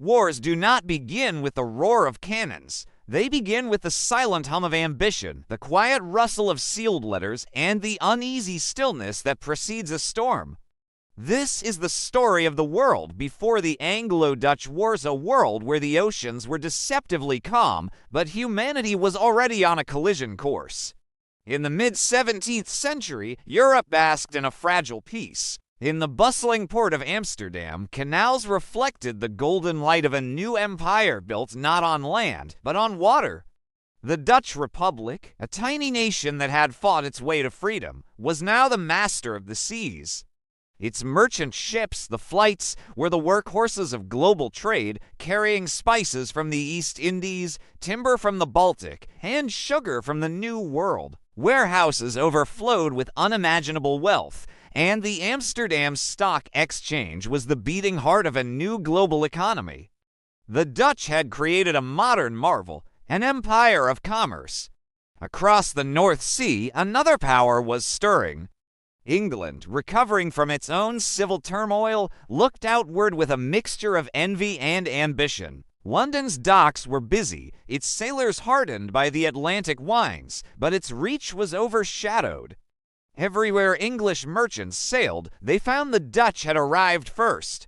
Wars do not begin with the roar of cannons. They begin with the silent hum of ambition, the quiet rustle of sealed letters, and the uneasy stillness that precedes a storm. This is the story of the world before the Anglo-Dutch Wars, a world where the oceans were deceptively calm, but humanity was already on a collision course. In the mid-17th century, Europe basked in a fragile peace. In the bustling port of Amsterdam, canals reflected the golden light of a new empire built not on land, but on water. The Dutch Republic, a tiny nation that had fought its way to freedom, was now the master of the seas. Its merchant ships, the flights, were the workhorses of global trade, carrying spices from the East Indies, timber from the Baltic, and sugar from the New World. Warehouses overflowed with unimaginable wealth, and the Amsterdam Stock Exchange was the beating heart of a new global economy. The Dutch had created a modern marvel, an empire of commerce. Across the North Sea, another power was stirring. England, recovering from its own civil turmoil, looked outward with a mixture of envy and ambition. London's docks were busy, its sailors hardened by the Atlantic winds, but its reach was overshadowed. Everywhere English merchants sailed, they found the Dutch had arrived first.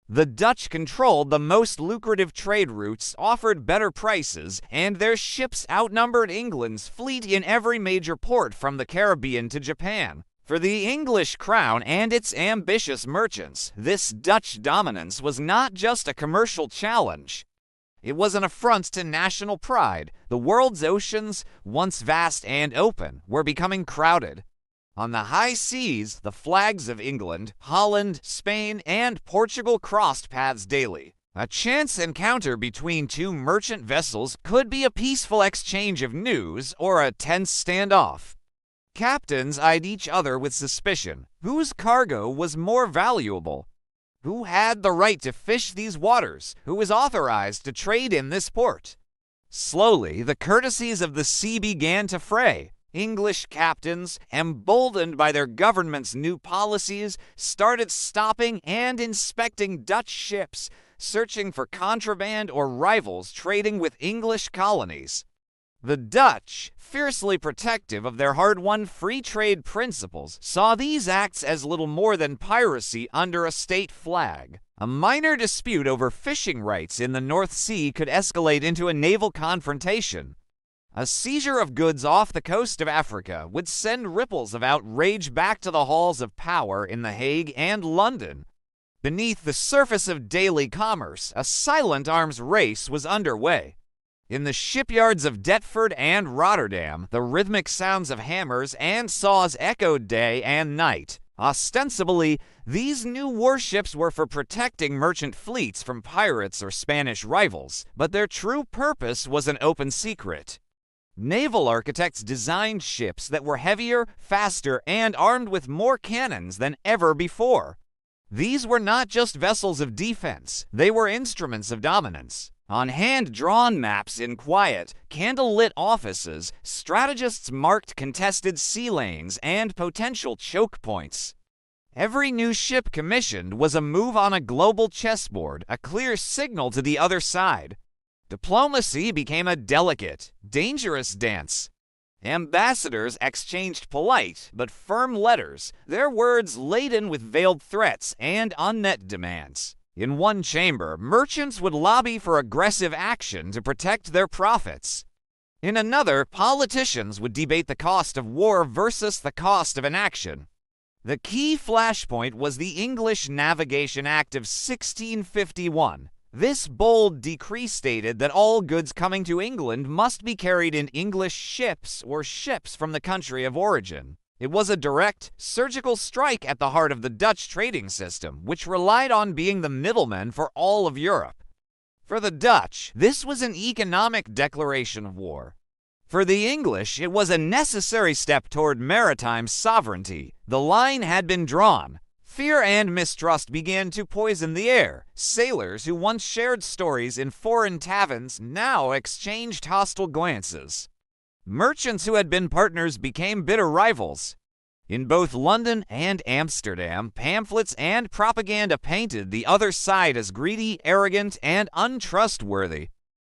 The Dutch controlled the most lucrative trade routes, offered better prices, and their ships outnumbered England's fleet in every major port from the Caribbean to Japan. For the English crown and its ambitious merchants, this Dutch dominance was not just a commercial challenge. It was an affront to national pride. The world's oceans, once vast and open, were becoming crowded. On the high seas, the flags of England, Holland, Spain, and Portugal crossed paths daily. A chance encounter between two merchant vessels could be a peaceful exchange of news or a tense standoff. Captains eyed each other with suspicion. Whose cargo was more valuable? Who had the right to fish these waters? Who was authorized to trade in this port? Slowly, the courtesies of the sea began to fray. English captains, emboldened by their government's new policies, started stopping and inspecting Dutch ships, searching for contraband or rivals trading with English colonies. The Dutch, fiercely protective of their hard-won free trade principles, saw these acts as little more than piracy under a state flag. A minor dispute over fishing rights in the North Sea could escalate into a naval confrontation. A seizure of goods off the coast of Africa would send ripples of outrage back to the halls of power in The Hague and London. Beneath the surface of daily commerce, a silent arms race was underway. In the shipyards of Deptford and Rotterdam, the rhythmic sounds of hammers and saws echoed day and night. Ostensibly, these new warships were for protecting merchant fleets from pirates or Spanish rivals, but their true purpose was an open secret. Naval architects designed ships that were heavier, faster, and armed with more cannons than ever before. These were not just vessels of defense, they were instruments of dominance. On hand-drawn maps in quiet, candle-lit offices, strategists marked contested sea lanes and potential choke points. Every new ship commissioned was a move on a global chessboard, a clear signal to the other side. Diplomacy became a delicate, dangerous dance. Ambassadors exchanged polite but firm letters, their words laden with veiled threats and unmet demands. In one chamber, merchants would lobby for aggressive action to protect their profits. In another, politicians would debate the cost of war versus the cost of inaction. The key flashpoint was the English Navigation Act of 1651. This bold decree stated that all goods coming to England must be carried in English ships or ships from the country of origin. It was a direct, surgical strike at the heart of the Dutch trading system, which relied on being the middleman for all of Europe. For the Dutch, this was an economic declaration of war. For the English, it was a necessary step toward maritime sovereignty. The line had been drawn. Fear and mistrust began to poison the air. Sailors who once shared stories in foreign taverns now exchanged hostile glances. Merchants who had been partners became bitter rivals. In both London and Amsterdam, pamphlets and propaganda painted the other side as greedy, arrogant, and untrustworthy.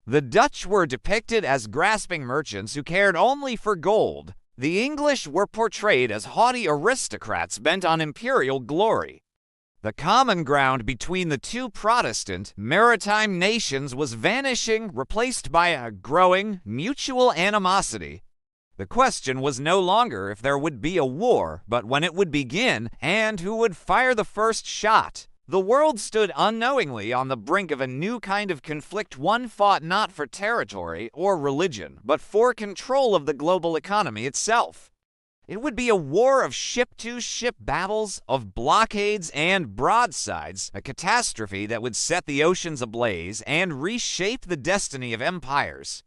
The Dutch were depicted as grasping merchants who cared only for gold. The English were portrayed as haughty aristocrats bent on imperial glory. The common ground between the two Protestant, maritime nations was vanishing, replaced by a growing, mutual animosity. The question was no longer if there would be a war, but when it would begin and who would fire the first shot. The world stood unknowingly on the brink of a new kind of conflict. One fought not for territory or religion, but for control of the global economy itself. It would be a war of ship-to-ship battles, of blockades and broadsides, a catastrophe that would set the oceans ablaze and reshape the destiny of empires.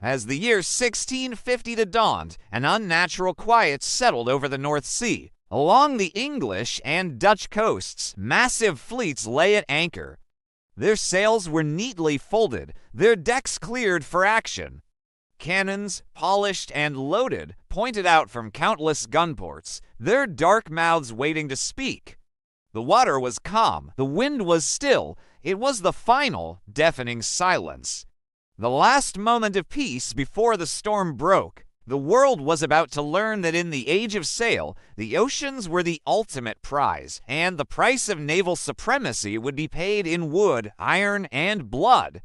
As the year 1650 dawned, an unnatural quiet settled over the North Sea. Along the English and Dutch coasts, massive fleets lay at anchor. Their sails were neatly folded, their decks cleared for action. Cannons, polished and loaded, pointed out from countless gunports, their dark mouths waiting to speak. The water was calm, the wind was still. It was the final, deafening silence. The last moment of peace before the storm broke. The world was about to learn that in the age of sail, the oceans were the ultimate prize, and the price of naval supremacy would be paid in wood, iron, and blood.